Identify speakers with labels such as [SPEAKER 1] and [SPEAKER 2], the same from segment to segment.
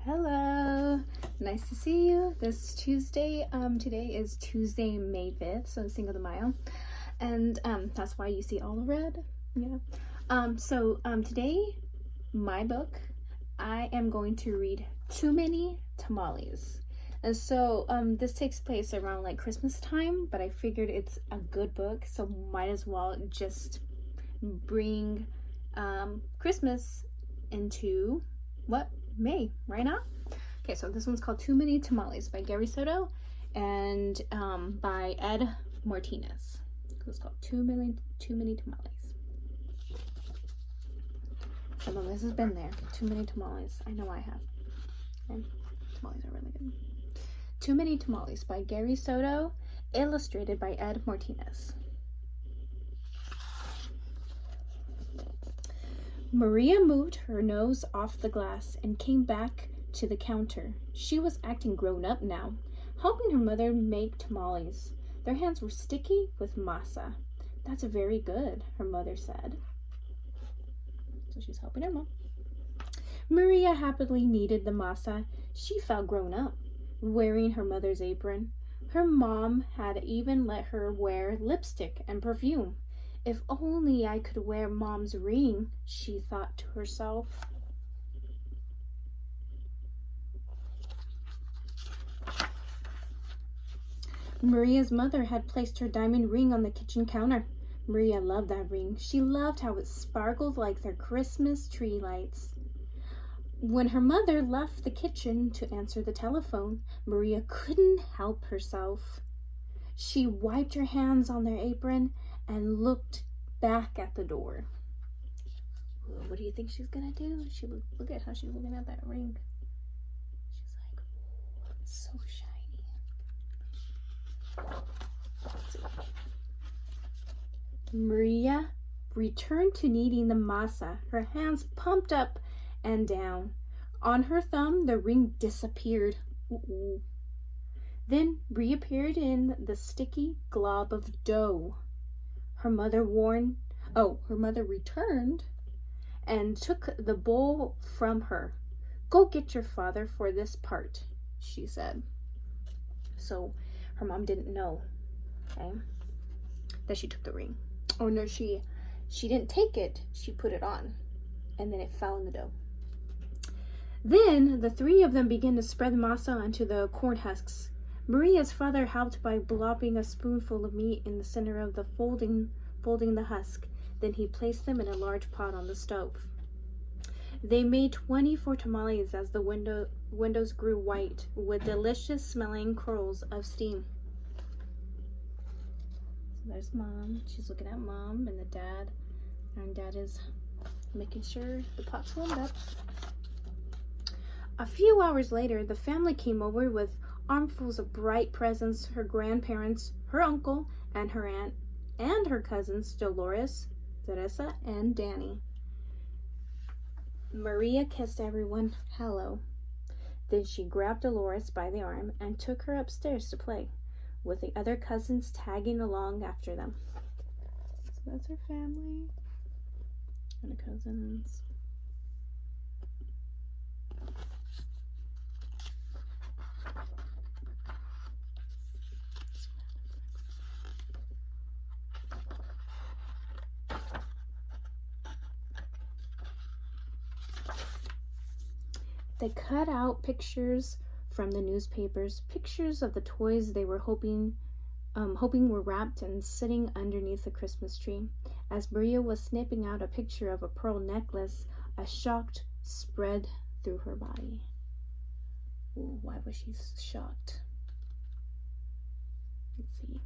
[SPEAKER 1] Hello, nice to see you this Tuesday. Today is Tuesday, May 5th, so Cinco de Mayo, and that's why you see all the red. Today, my book, I am going to read Too Many Tamales. And so this takes place around like Christmas time, but I figured it's a good book, so might as well just bring Christmas into May right now. Okay, so this one's called Too Many Tamales by Gary Soto and by Ed Martinez. It's called Too Many Tamales. Some of this has been there. Too Many Tamales. I know I have. Okay. Tamales are really good. Too Many Tamales by Gary Soto, illustrated by Ed Martinez. Maria moved her nose off the glass and came back to the counter. She was acting grown up now, helping her mother make tamales. Their hands were sticky with masa. "That's very good," her mother said. So she's helping her mom. Maria happily kneaded the masa. She felt grown up, wearing her mother's apron. Her mom had even let her wear lipstick and perfume. "If only I could wear Mom's ring," she thought to herself. Maria's mother had placed her diamond ring on the kitchen counter. Maria loved that ring. She loved how it sparkled like their Christmas tree lights. When her mother left the kitchen to answer the telephone, Maria couldn't help herself. She wiped her hands on their apron and looked back at the door. What do you think she's gonna do? Look at how she's looking at that ring. She's like, "Oh, it's so shiny." Maria returned to kneading the masa, her hands pumped up and down. On her thumb, the ring disappeared. Ooh. Then reappeared in the sticky glob of dough. Her mother returned and took the bowl from her. "Go get your father for this part," she said. So her mom didn't know, okay, that she took the ring. Oh no, she didn't take it. She put it on, and then it fell in the dough. Then the three of them began to spread the masa onto the corn husks. Maria's father helped by plopping a spoonful of meat in the center of the folding the husk. Then he placed them in a large pot on the stove. They made 24 tamales as the windows grew white with delicious smelling curls of steam. So there's Mom. She's looking at Mom and the dad. And Dad is making sure the pot's warmed up. A few hours later, the family came over with armfuls of bright presents. Her grandparents, her uncle, and her aunt, and her cousins, Dolores, Teresa, and Danny. Maria kissed everyone hello. Then she grabbed Dolores by the arm and took her upstairs to play, with the other cousins tagging along after them. So that's her family and the cousins. They cut out pictures from the newspapers, pictures of the toys they were hoping were wrapped and sitting underneath the Christmas tree. As Maria was snipping out a picture of a pearl necklace, a shock spread through her body. Ooh, why was she shocked? Let's see.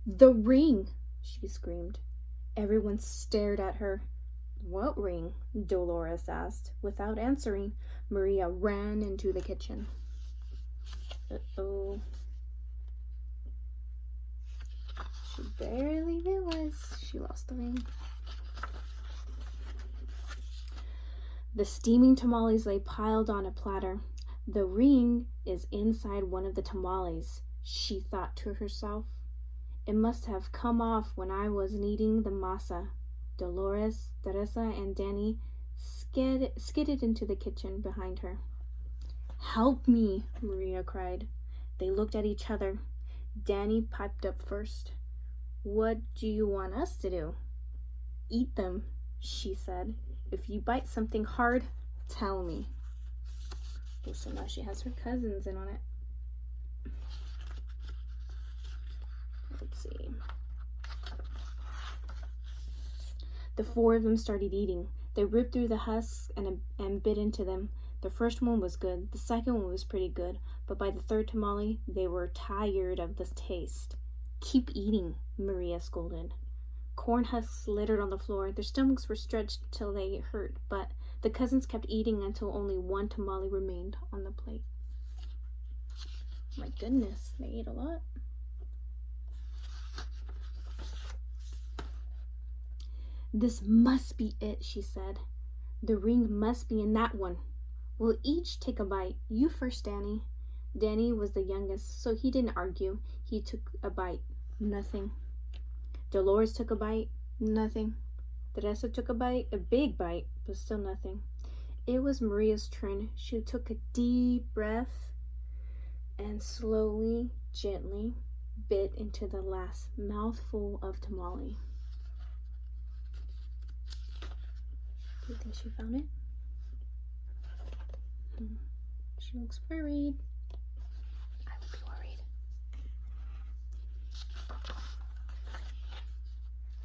[SPEAKER 1] "The ring!" she screamed. Everyone stared at her. "What ring?" Dolores asked. Without answering, Maria ran into the kitchen. Uh-oh. She barely realized she lost the ring. The steaming tamales lay piled on a platter. "The ring is inside one of the tamales," she thought to herself. "It must have come off when I was kneading the masa." Dolores, Teresa, and Danny skidded into the kitchen behind her. "Help me," Maria cried. They looked at each other. Danny piped up first. "What do you want us to do?" "Eat them," she said. "If you bite something hard, tell me." Oh, so now she has her cousins in on it. Let's see. The four of them started eating. They ripped through the husks and bit into them. The first one was good. The second one was pretty good. But by the third tamale, they were tired of the taste. "Keep eating," Maria scolded. Corn husks littered on the floor. Their stomachs were stretched till they hurt, but the cousins kept eating until only one tamale remained on the plate. My goodness, they ate a lot. "This must be it," she said. "The ring must be in that one. We'll each take a bite. You first, Danny." Danny was the youngest, so he didn't argue. He took a bite. Nothing. Dolores took a bite. Nothing. Teresa took a bite, a big bite, but still nothing. It was Maria's turn. She took a deep breath and slowly, gently bit into the last mouthful of tamale. Do you think she found it? She looks worried. I would be worried.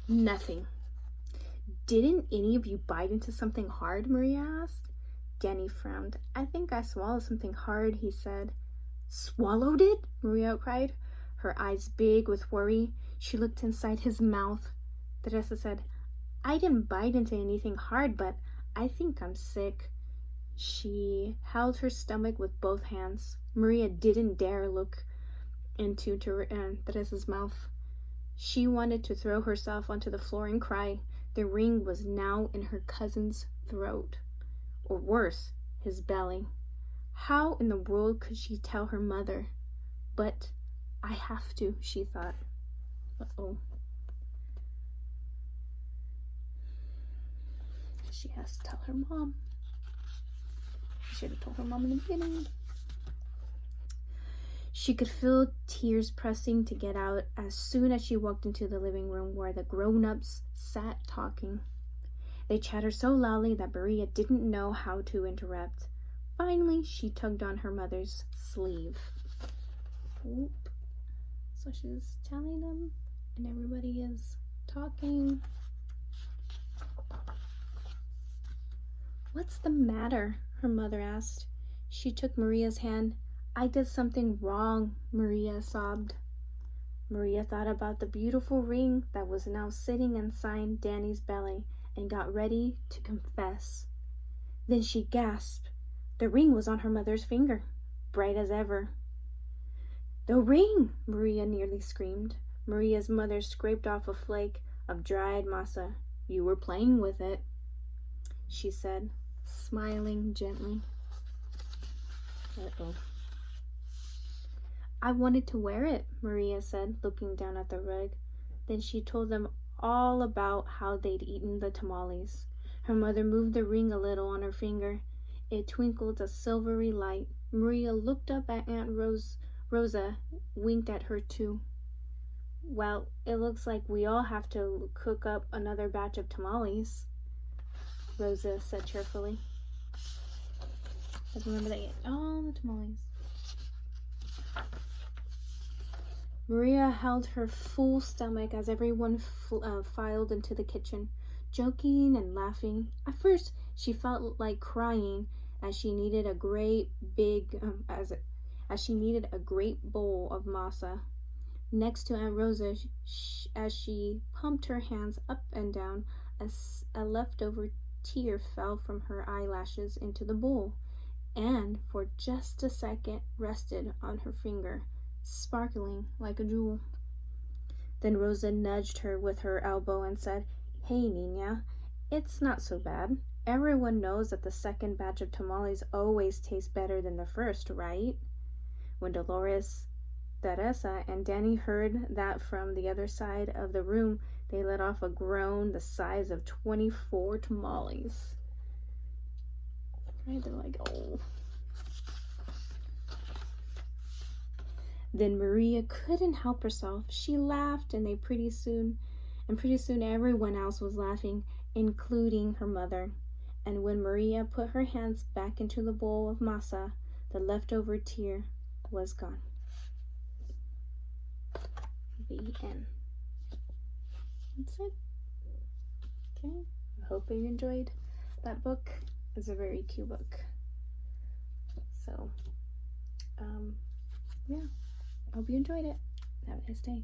[SPEAKER 1] Nothing. "Didn't any of you bite into something hard?" Maria asked. Danny frowned. "I think I swallowed something hard," he said. "Swallowed it?" Maria cried, her eyes big with worry. She looked inside his mouth. Teresa said, "I didn't bite into anything hard, but I think I'm sick." She held her stomach with both hands. Maria didn't dare look into Teresa's mouth. She wanted to throw herself onto the floor and cry. The ring was now in her cousin's throat. Or worse, his belly. How in the world could she tell her mother? But I have to, she thought. Uh-oh. She has to tell her mom. She should have told her mom in the beginning. She could feel tears pressing to get out as soon as she walked into the living room where the grown-ups sat talking. They chattered so loudly that Maria didn't know how to interrupt. Finally, she tugged on her mother's sleeve. Oop. So she's telling them, and everybody is talking. "What's the matter?" her mother asked. She took Maria's hand. "I did something wrong," Maria sobbed. Maria thought about the beautiful ring that was now sitting inside Danny's belly and got ready to confess. Then she gasped. The ring was on her mother's finger, bright as ever. "The ring!" Maria nearly screamed. Maria's mother scraped off a flake of dried masa. "You were playing with it," she said, smiling gently. Uh-oh. "I wanted to wear it," Maria said, looking down at the rug. Then she told them all about how they'd eaten the tamales. Her mother moved the ring a little on her finger. It twinkled a silvery light. Maria looked up at Aunt Rosa, winked at her too. "Well, it looks like we all have to cook up another batch of tamales," Rosa said cheerfully. But remember, they ate all the tamales. Maria held her full stomach as everyone filed into the kitchen, joking and laughing. At first, she felt like crying as she needed a great bowl of masa. Next to Aunt Rosa, as she pumped her hands up and down, a leftover tear fell from her eyelashes into the bowl, and for just a second rested on her finger, sparkling like a jewel. Then Rosa nudged her with her elbow and said, "Hey, Nina, it's not so bad. Everyone knows that the second batch of tamales always tastes better than the first, right?" When Dolores, Teresa, and Danny heard that from the other side of the room, they let off a groan the size of 24 tamales. Right? They're like, oh. Then Maria couldn't help herself. She laughed, and pretty soon everyone else was laughing, including her mother. And when Maria put her hands back into the bowl of masa, the leftover tear was gone. The end. That's it. Okay. I hope you enjoyed that book. It's a very cute book. So, yeah. Hope you enjoyed it. Have a nice day.